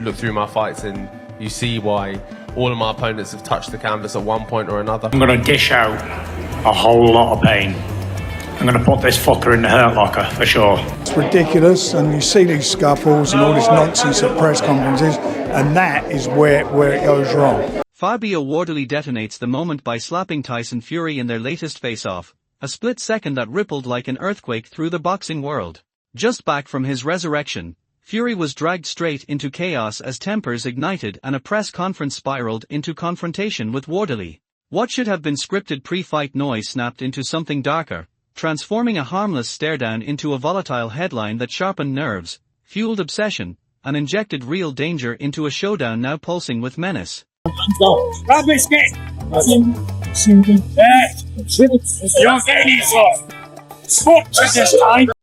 look through my fights and you see why all of my opponents have touched the canvas at one point or another. I'm going to dish out a whole lot of pain. I'm going to put this fucker in the hurt locker, for sure. It's ridiculous, and you see these scuffles and all this nonsense at press conferences, and that is where it goes wrong. Fabio Wardley detonates the moment by slapping Tyson Fury in their latest face-off, a split second that rippled like an earthquake through the boxing world. Just back from his resurrection, Fury was dragged straight into chaos as tempers ignited and a press conference spiraled into confrontation with Wardley. What should have been scripted pre-fight noise snapped into something darker, transforming a harmless stare-down into a volatile headline that sharpened nerves, fueled obsession, and injected real danger into a showdown now pulsing with menace.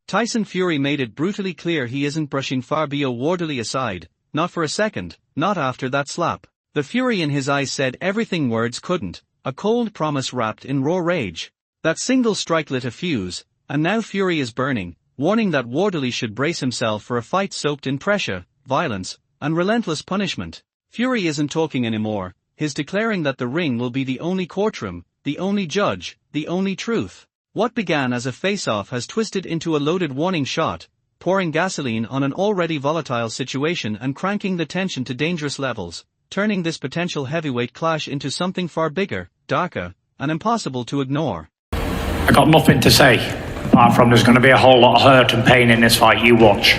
Tyson Fury made it brutally clear he isn't brushing Fabio Wardley aside, not for a second, not after that slap. The fury in his eyes said everything words couldn't, a cold promise wrapped in raw rage. That single strike lit a fuse, and now Fury is burning, warning that Wardley should brace himself for a fight soaked in pressure, violence, and relentless punishment. Fury isn't talking anymore, he's declaring that the ring will be the only courtroom, the only judge, the only truth. What began as a face-off has twisted into a loaded warning shot, pouring gasoline on an already volatile situation and cranking the tension to dangerous levels, turning this potential heavyweight clash into something far bigger, darker, and impossible to ignore. I got nothing to say, apart from there's going to be a whole lot of hurt and pain in this fight, you watch.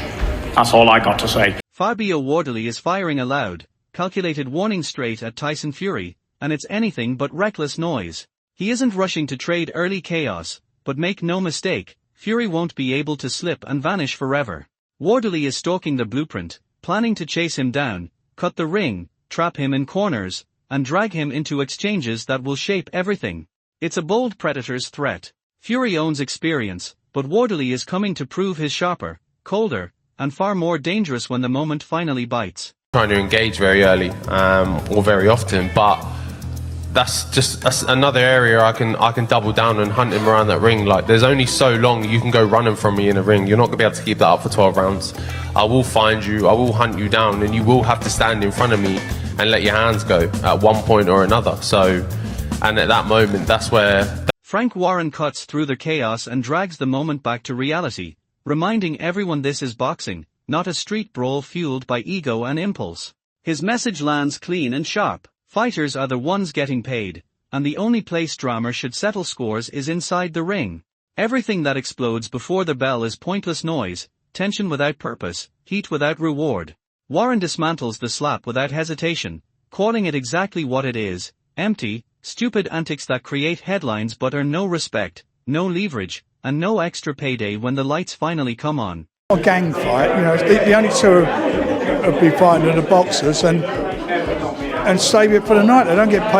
That's all I got to say. Fabio Wardley is firing a loud, calculated warning straight at Tyson Fury, and it's anything but reckless noise. He isn't rushing to trade early chaos, but make no mistake, Fury won't be able to slip and vanish forever. Wardley is stalking the blueprint, planning to chase him down, cut the ring, trap him in corners, and drag him into exchanges that will shape everything. It's a bold predator's threat. Fury owns experience, but Wardley is coming to prove his sharper, colder, and far more dangerous when the moment finally bites. Trying to engage very early, or very often, but that's another area I can double down and hunt him around that ring. Like, there's only so long you can go running from me in a ring. You're not going to be able to keep that up for 12 rounds. I will find you, I will hunt you down, and you will have to stand in front of me and let your hands go at one point or another. So, and at that moment, that's where Frank Warren cuts through the chaos and drags the moment back to reality, reminding everyone this is boxing, not a street brawl fueled by ego and impulse. His message lands clean and sharp. Fighters are the ones getting paid, and the only place drama should settle scores is inside the ring. Everything that explodes before the bell is pointless noise, tension without purpose, heat without reward. Warren dismantles the slap without hesitation, calling it exactly what it is: empty, stupid antics that create headlines but earn no respect, no leverage, and no extra payday when the lights finally come on. A gang fight, you know, the only two would be fighting are the boxers and save it for the night. They don't get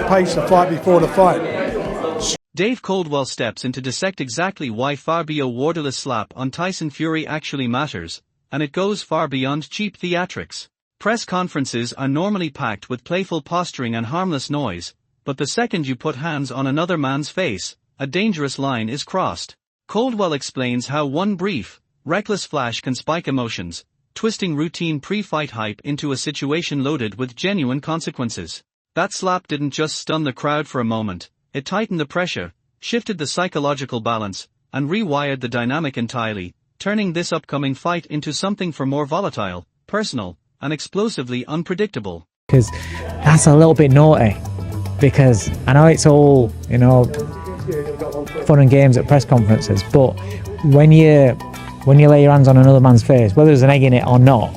paid to fight before the fight. Dave Coldwell steps in to dissect exactly why Fabio Wardley's slap on Tyson Fury actually matters, and it goes far beyond cheap theatrics. Press conferences are normally packed with playful posturing and harmless noise, but the second you put hands on another man's face, a dangerous line is crossed. Coldwell explains how one brief, reckless flash can spike emotions, twisting routine pre-fight hype into a situation loaded with genuine consequences. That slap didn't just stun the crowd for a moment, it tightened the pressure, shifted the psychological balance, and rewired the dynamic entirely, turning this upcoming fight into something far more volatile, personal, and explosively unpredictable. Because that's a little bit naughty, because I know it's all, you know, fun and games at press conferences, but when you lay your hands on another man's face, whether there's an egg in it or not,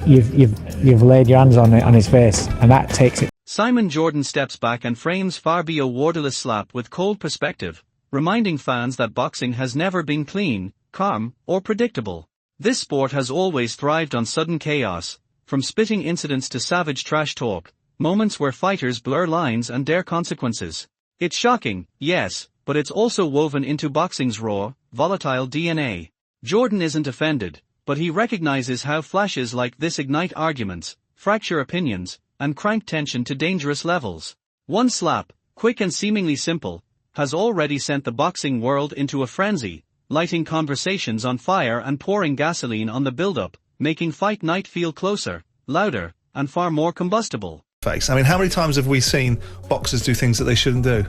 you've laid your hands on his face, and that takes it. Simon Jordan steps back and frames Fabio Wardley's slap with cold perspective, reminding fans that boxing has never been clean, calm, or predictable. This sport has always thrived on sudden chaos, from spitting incidents to savage trash talk, moments where fighters blur lines and dare consequences. It's shocking, yes, but it's also woven into boxing's raw, volatile DNA. Jordan isn't offended, but he recognizes how flashes like this ignite arguments, fracture opinions, and crank tension to dangerous levels. One slap, quick and seemingly simple, has already sent the boxing world into a frenzy, lighting conversations on fire and pouring gasoline on the build-up, making fight night feel closer, louder, and far more combustible. Face. I mean, how many times have we seen boxers do things that they shouldn't do?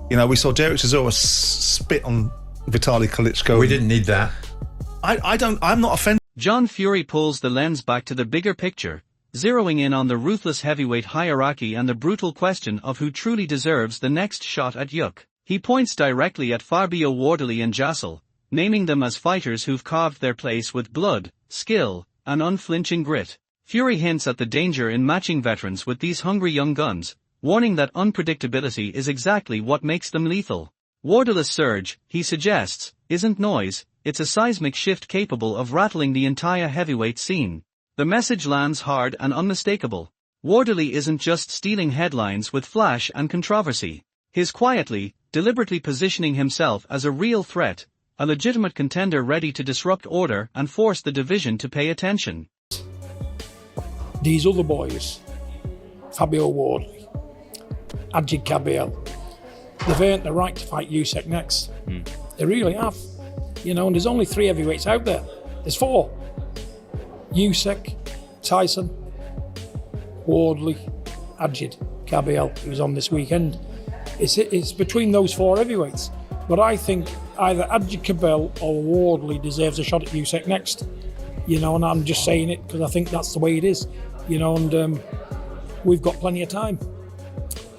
You know, we saw Derek Chisora spit on Vitaly Klitschko. We didn't need that. I'm not offended. John Fury pulls the lens back to the bigger picture, zeroing in on the ruthless heavyweight hierarchy and the brutal question of who truly deserves the next shot at Yuck. He points directly at Fabio Wardley and Jassel, naming them as fighters who've carved their place with blood, skill, and unflinching grit. Fury hints at the danger in matching veterans with these hungry young guns, warning that unpredictability is exactly what makes them lethal. Wardley's surge, he suggests, isn't noise, it's a seismic shift capable of rattling the entire heavyweight scene. The message lands hard and unmistakable. Wardley isn't just stealing headlines with flash and controversy. He's quietly, deliberately positioning himself as a real threat, a legitimate contender ready to disrupt order and force the division to pay attention. These other boys, Fabio Wardley, Ajit Kabil, they've earned the right to fight Usyk next. They really have. You know, and there's only 3 heavyweights out there. There's 4. Usyk, Tyson, Wardley, Ajit Kabil, who's on this weekend. It's between those 4 heavyweights. But I think either Ajit Kabil or Wardley deserves a shot at Usyk next. You know, and I'm just saying it because I think that's the way it is. You know, and we've got plenty of time.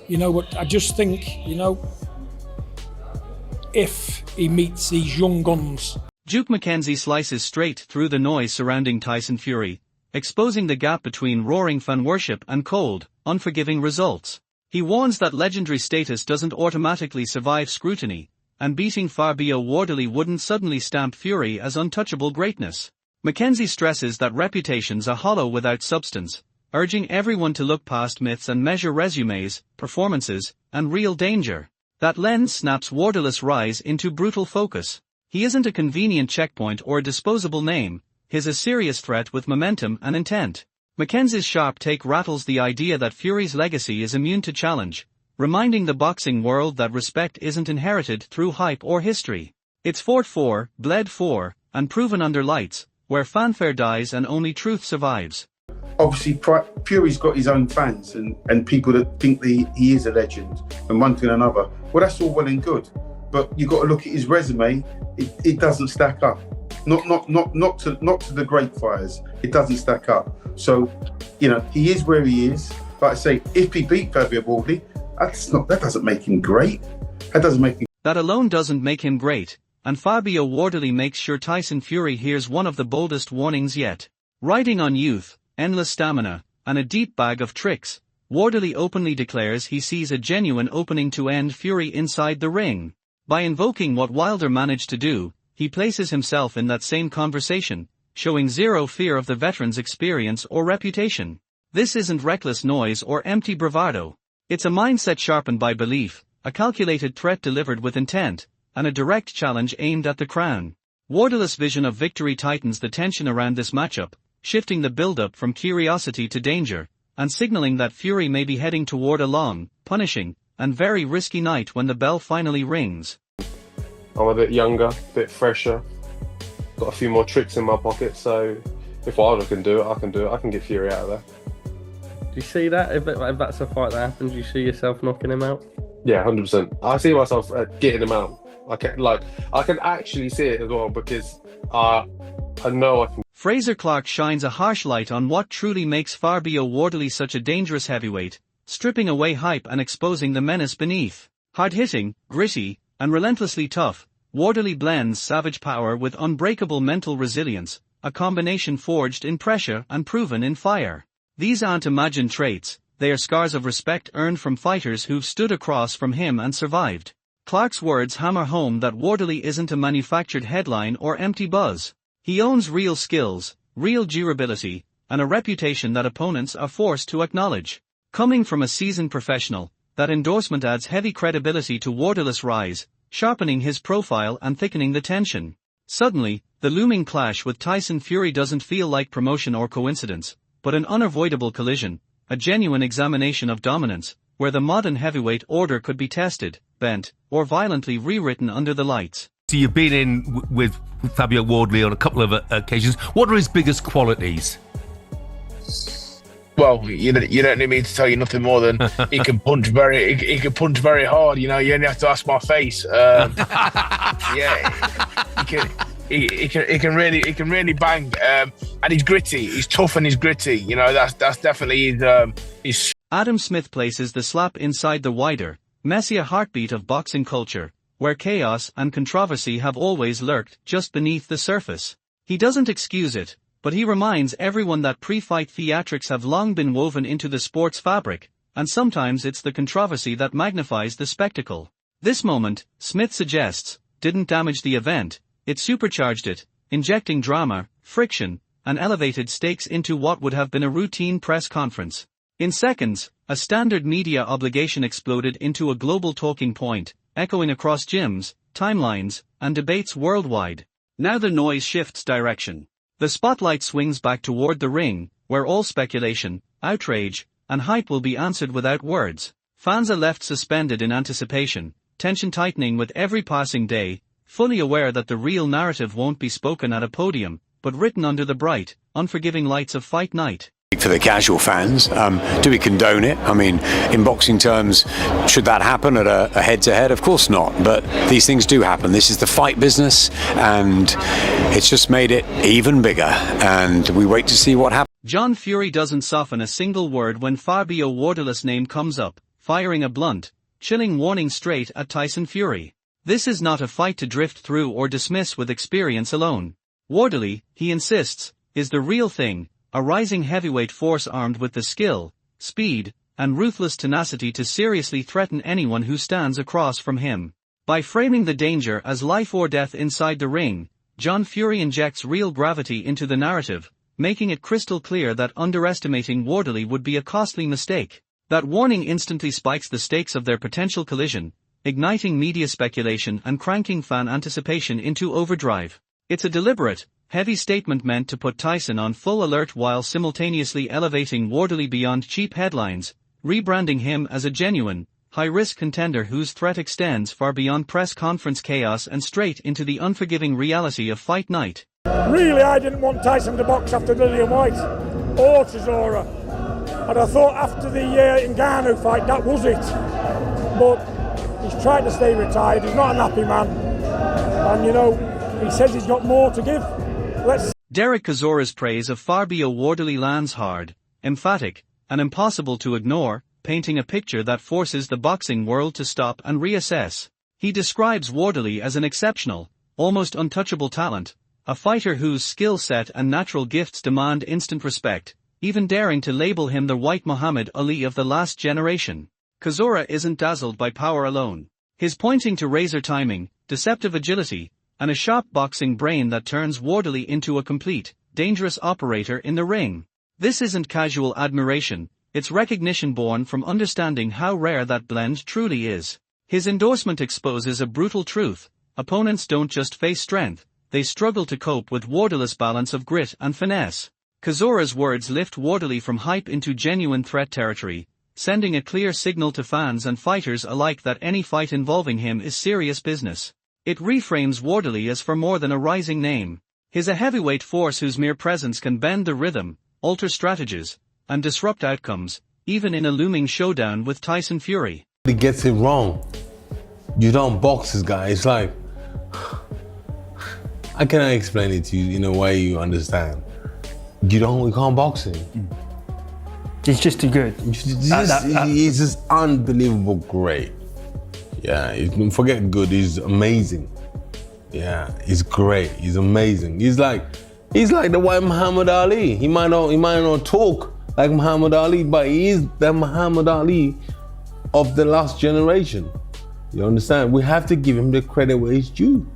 You know, but I just think, you know, if he meets these young guns. Duke McKenzie slices straight through the noise surrounding Tyson Fury, exposing the gap between roaring fan worship and cold, unforgiving results. He warns that legendary status doesn't automatically survive scrutiny, and beating Fabio Wardley wouldn't suddenly stamp Fury as untouchable greatness. McKenzie stresses that reputations are hollow without substance, urging everyone to look past myths and measure resumes, performances, and real danger. That lens snaps Wardley's rise into brutal focus. He isn't a convenient checkpoint or a disposable name, he's a serious threat with momentum and intent. McKenzie's sharp take rattles the idea that Fury's legacy is immune to challenge, reminding the boxing world that respect isn't inherited through hype or history. It's fought for, bled for, and proven under lights, where fanfare dies and only truth survives. Obviously, Fury's got his own fans and people that think that he is a legend and one thing and another. Well, that's all well and good, but you've got to look at his resume. It doesn't stack up. Not to the great fighters. It doesn't stack up. So, you know, he is where he is. Like I say, if he beat Fabio Wardley, that doesn't make him great. That alone doesn't make him great, and Fabio Wardley makes sure Tyson Fury hears one of the boldest warnings yet. Riding on youth, endless stamina, and a deep bag of tricks, Wardley openly declares he sees a genuine opening to end Fury inside the ring. By invoking what Wilder managed to do, he places himself in that same conversation, showing zero fear of the veteran's experience or reputation. This isn't reckless noise or empty bravado. It's a mindset sharpened by belief, a calculated threat delivered with intent, and a direct challenge aimed at the crown. Wardley's vision of victory tightens the tension around this matchup, shifting the build-up from curiosity to danger, and signaling that Fury may be heading toward a long, punishing, and very risky night when the bell finally rings. I'm a bit younger, a bit fresher, got a few more tricks in my pocket, so if Wilder can do it, I can do it. I can get Fury out of there. Do you see that? If that's a fight that happens, you see yourself knocking him out? Yeah, 100%. I see myself getting him out. I can actually see it as well because I know I can. Fraser Clark shines a harsh light on what truly makes Fabio Wardley such a dangerous heavyweight, stripping away hype and exposing the menace beneath. Hard-hitting, gritty, and relentlessly tough, Wardley blends savage power with unbreakable mental resilience, a combination forged in pressure and proven in fire. These aren't imagined traits, they are scars of respect earned from fighters who've stood across from him and survived. Clark's words hammer home that Wardley isn't a manufactured headline or empty buzz. He owns real skills, real durability, and a reputation that opponents are forced to acknowledge. Coming from a seasoned professional, that endorsement adds heavy credibility to Wardley's rise, sharpening his profile and thickening the tension. Suddenly, the looming clash with Tyson Fury doesn't feel like promotion or coincidence, but an unavoidable collision, a genuine examination of dominance, where the modern heavyweight order could be tested, bent, or violently rewritten under the lights. So you've been in with Fabio Wardley on a couple of occasions. What are his biggest qualities? well, you don't need me to tell you nothing more than he can punch very hard. You only have to ask my face. He can really bang. And he's gritty. He's tough and he's gritty. That's definitely his. Adam Smith places the slap inside the wider, messier heartbeat of boxing culture, where chaos and controversy have always lurked just beneath the surface. He doesn't excuse it, but he reminds everyone that pre-fight theatrics have long been woven into the sport's fabric, and sometimes it's the controversy that magnifies the spectacle. This moment, Smith suggests, didn't damage the event, it supercharged it, injecting drama, friction, and elevated stakes into what would have been a routine press conference. In seconds, a standard media obligation exploded into a global talking point, echoing across gyms, timelines, and debates worldwide. Now the noise shifts direction. The spotlight swings back toward the ring, where all speculation, outrage, and hype will be answered without words. Fans are left suspended in anticipation, tension tightening with every passing day, fully aware that the real narrative won't be spoken at a podium, but written under the bright, unforgiving lights of fight night. For the casual fans, do we condone it? I mean, in boxing terms, should that happen at a head-to-head? Of course not, but these things do happen. This is the fight business, and it's just made it even bigger, and we wait to see what happens. John Fury doesn't soften a single word when Fabio Wardley's name comes up, firing a blunt, chilling warning straight at Tyson Fury. This is not a fight to drift through or dismiss with experience alone. Wardley, he insists, is the real thing, a rising heavyweight force armed with the skill, speed, and ruthless tenacity to seriously threaten anyone who stands across from him. By framing the danger as life or death inside the ring, John Fury injects real gravity into the narrative, making it crystal clear that underestimating Wardley would be a costly mistake. That warning instantly spikes the stakes of their potential collision, igniting media speculation and cranking fan anticipation into overdrive. It's a deliberate, heavy statement meant to put Tyson on full alert while simultaneously elevating Wardley beyond cheap headlines, rebranding him as a genuine, high-risk contender whose threat extends far beyond press conference chaos and straight into the unforgiving reality of fight night. Really, I didn't want Tyson to box after Dillian White or Chisora. And I thought after the Ngannou fight, that was it. But he's tried to stay retired, he's not an happy man. And he says he's got more to give. Derek Chisora's praise of Fabio Wardley lands hard, emphatic, and impossible to ignore, painting a picture that forces the boxing world to stop and reassess. He describes Wardley as an exceptional, almost untouchable talent, a fighter whose skill set and natural gifts demand instant respect, even daring to label him the white Muhammad Ali of the last generation. Chisora isn't dazzled by power alone. His pointing to razor timing, deceptive agility, and a sharp boxing brain that turns Wardley into a complete, dangerous operator in the ring. This isn't casual admiration, it's recognition born from understanding how rare that blend truly is. His endorsement exposes a brutal truth: opponents don't just face strength, they struggle to cope with Wardley's balance of grit and finesse. Chisora's words lift Wardley from hype into genuine threat territory, sending a clear signal to fans and fighters alike that any fight involving him is serious business. It reframes Wardley as for more than a rising name. He's a heavyweight force whose mere presence can bend the rhythm, alter strategies, and disrupt outcomes, even in a looming showdown with Tyson Fury. He gets it wrong. You don't box this guy. It's like, I cannot explain it to you in a way you understand. You can't box him. He's just too good. He's just unbelievable great. Yeah, forget good, he's amazing. Yeah, he's great, he's amazing. He's like the white Muhammad Ali. He might not talk like Muhammad Ali, but he is the Muhammad Ali of the last generation. You understand? We have to give him the credit where it's due.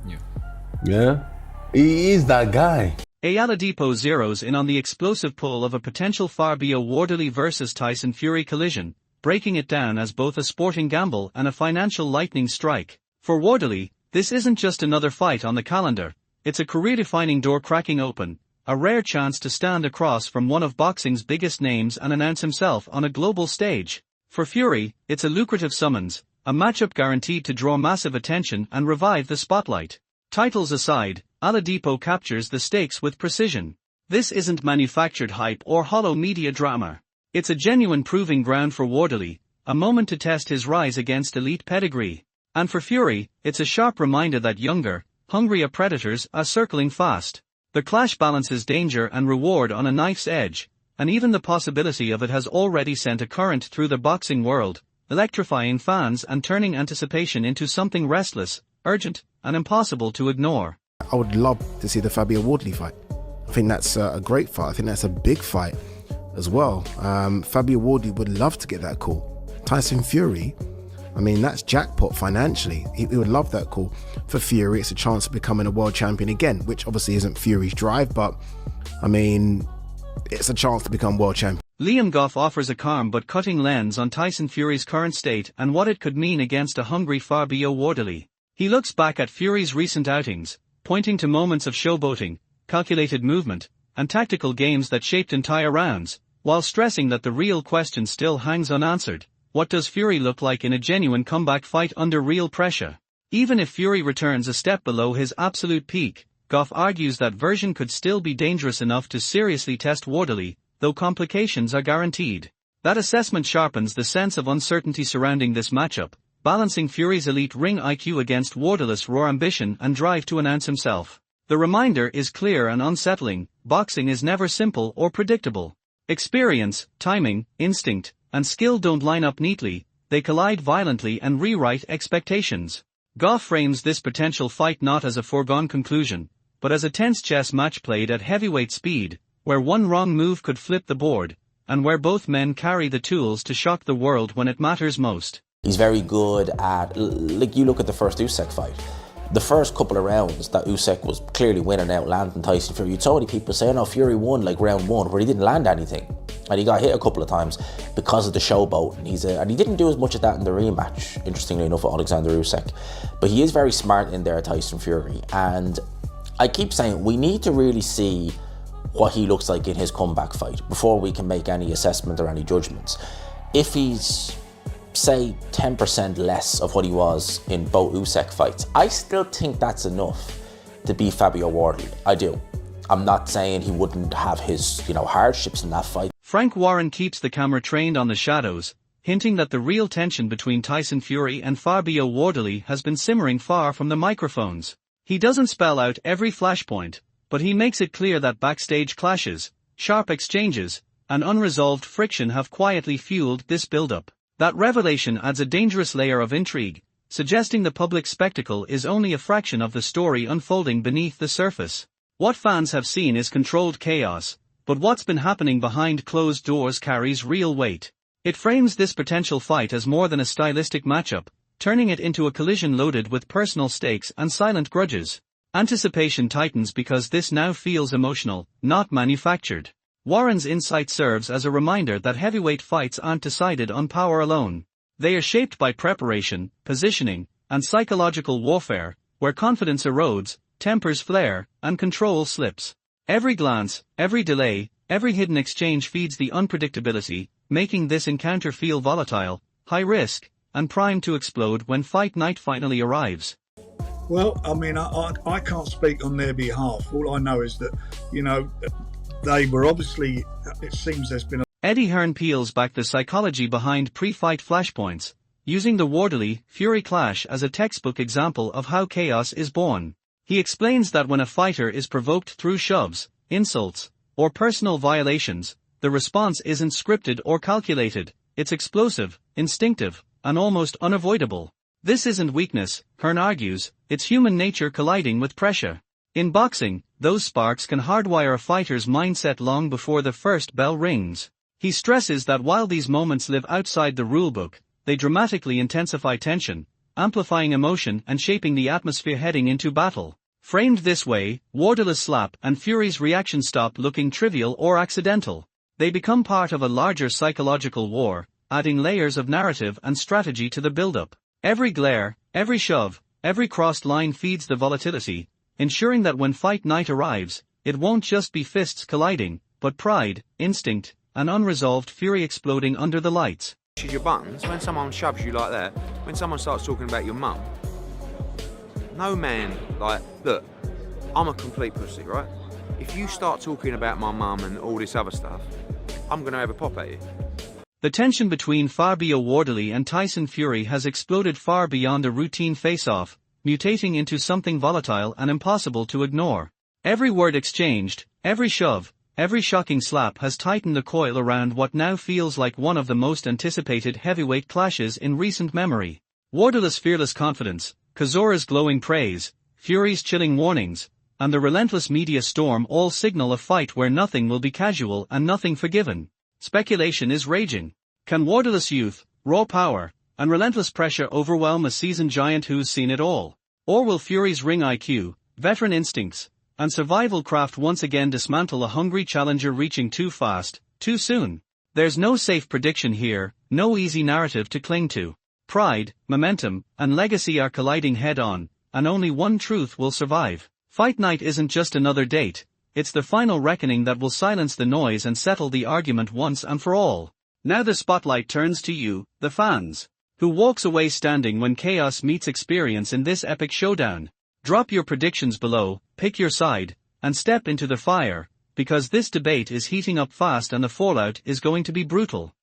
Yeah? He is that guy. Oladipo zeroes in on the explosive pull of a potential Fabio Wardley versus Tyson Fury collision, breaking it down as both a sporting gamble and a financial lightning strike. For Wardley, this isn't just another fight on the calendar, it's a career-defining door cracking open, a rare chance to stand across from one of boxing's biggest names and announce himself on a global stage. For Fury, it's a lucrative summons, a matchup guaranteed to draw massive attention and revive the spotlight. Titles aside, Oladipo captures the stakes with precision. This isn't manufactured hype or hollow media drama. It's a genuine proving ground for Wardley, a moment to test his rise against elite pedigree. And for Fury, it's a sharp reminder that younger, hungrier predators are circling fast. The clash balances danger and reward on a knife's edge, and even the possibility of it has already sent a current through the boxing world, electrifying fans and turning anticipation into something restless, urgent, and impossible to ignore. I would love to see the Fabio Wardley fight. I think that's a great fight. I think that's a big fight as well. Fabio Wardley would love to get that call. Tyson Fury, I mean, that's jackpot financially. He would love that call. For Fury, it's a chance of becoming a world champion again, which obviously isn't Fury's drive, but I mean, it's a chance to become world champion. Liam Goff offers a calm but cutting lens on Tyson Fury's current state and what it could mean against a hungry Fabio Wardley. He looks back at Fury's recent outings, pointing to moments of showboating, calculated movement, and tactical games that shaped entire rounds, while stressing that the real question still hangs unanswered. What does Fury look like in a genuine comeback fight under real pressure? Even if Fury returns a step below his absolute peak, Goff argues that version could still be dangerous enough to seriously test Wardley, though complications are guaranteed. That assessment sharpens the sense of uncertainty surrounding this matchup, balancing Fury's elite ring IQ against Wardley's raw ambition and drive to announce himself. The reminder is clear and unsettling: boxing is never simple or predictable. Experience, timing, instinct, and skill don't line up neatly, they collide violently and rewrite expectations. Goff frames this potential fight not as a foregone conclusion, but as a tense chess match played at heavyweight speed, where one wrong move could flip the board, and where both men carry the tools to shock the world when it matters most. He's very good at, like, you look at the first Usyk fight. The first couple of rounds that Usyk was clearly winning out, landing Tyson Fury. You saw many people saying, oh, Fury won like round one, where he didn't land anything. And he got hit a couple of times because of the showboat. And he didn't do as much of that in the rematch, interestingly enough, with Alexander Usyk. But he is very smart in there, Tyson Fury. And I keep saying, we need to really see what he looks like in his comeback fight before we can make any assessment or any judgments. If he's, say, 10% less of what he was in both Usyk fights, I still think that's enough to beat Fabio Wardley. I do. I'm not saying he wouldn't have his, hardships in that fight. Frank Warren keeps the camera trained on the shadows, hinting that the real tension between Tyson Fury and Fabio Wardley has been simmering far from the microphones. He doesn't spell out every flashpoint, but he makes it clear that backstage clashes, sharp exchanges, and unresolved friction have quietly fueled this build-up. That revelation adds a dangerous layer of intrigue, suggesting the public spectacle is only a fraction of the story unfolding beneath the surface. What fans have seen is controlled chaos, but what's been happening behind closed doors carries real weight. It frames this potential fight as more than a stylistic matchup, turning it into a collision loaded with personal stakes and silent grudges. Anticipation tightens because this now feels emotional, not manufactured. Warren's insight serves as a reminder that heavyweight fights aren't decided on power alone. They are shaped by preparation, positioning, and psychological warfare, where confidence erodes, tempers flare, and control slips. Every glance, every delay, every hidden exchange feeds the unpredictability, making this encounter feel volatile, high risk, and primed to explode when fight night finally arrives. Well, I mean, I can't speak on their behalf. All I know is that, they were obviously, it seems there's been a... Eddie Hearn peels back the psychology behind pre-fight flashpoints, using the Wardley-Fury clash as a textbook example of how chaos is born. He explains that when a fighter is provoked through shoves, insults, or personal violations, the response isn't scripted or calculated, it's explosive, instinctive, and almost unavoidable. This isn't weakness, Hearn argues, it's human nature colliding with pressure. In boxing, those sparks can hardwire a fighter's mindset long before the first bell rings. He stresses that while these moments live outside the rulebook, they dramatically intensify tension, amplifying emotion and shaping the atmosphere heading into battle. Framed this way, Wardley's slap and Fury's reaction stop looking trivial or accidental. They become part of a larger psychological war, adding layers of narrative and strategy to the build-up. Every glare, every shove, every crossed line feeds the volatility, ensuring that when fight night arrives, it won't just be fists colliding, but pride, instinct, and unresolved fury exploding under the lights. Your buttons, when someone shoves you like that, when someone starts talking about your mum, no man, look, I'm a complete pussy, right? If you start talking about my mum and all this other stuff, I'm going to have a pop at you. The tension between Fabio Wardley and Tyson Fury has exploded far beyond a routine face-off, mutating into something volatile and impossible to ignore. Every word exchanged, every shove, every shocking slap has tightened the coil around what now feels like one of the most anticipated heavyweight clashes in recent memory. Wardley's fearless confidence, Chizora's glowing praise, Fury's chilling warnings, and the relentless media storm all signal a fight where nothing will be casual and nothing forgiven. Speculation is raging. Can Wardley's youth, raw power, and relentless pressure overwhelm a seasoned giant who's seen it all? Or will Fury's ring IQ, veteran instincts, and survival craft once again dismantle a hungry challenger reaching too fast, too soon? There's no safe prediction here, no easy narrative to cling to. Pride, momentum, and legacy are colliding head-on, and only one truth will survive. Fight night isn't just another date, it's the final reckoning that will silence the noise and settle the argument once and for all. Now the spotlight turns to you, the fans. Who walks away standing when chaos meets experience in this epic showdown? Drop your predictions below, pick your side, and step into the fire, because this debate is heating up fast and the fallout is going to be brutal.